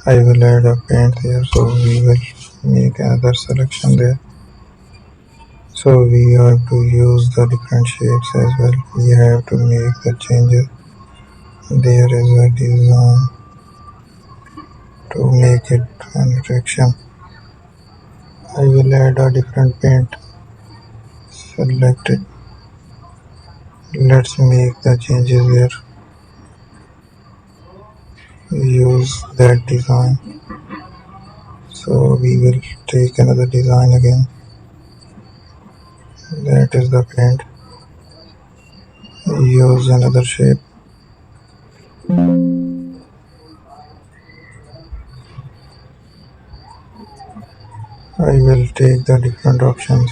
I will add a paint here, so we will make another selection there. So we have to use the different shapes as well. We have to make the changes. There is a design to make it an attraction. I will add a different paint. Select it. Let's make the changes here. Use that design. So we will take another design again. That is the paint. Use another shape. I will take the different options.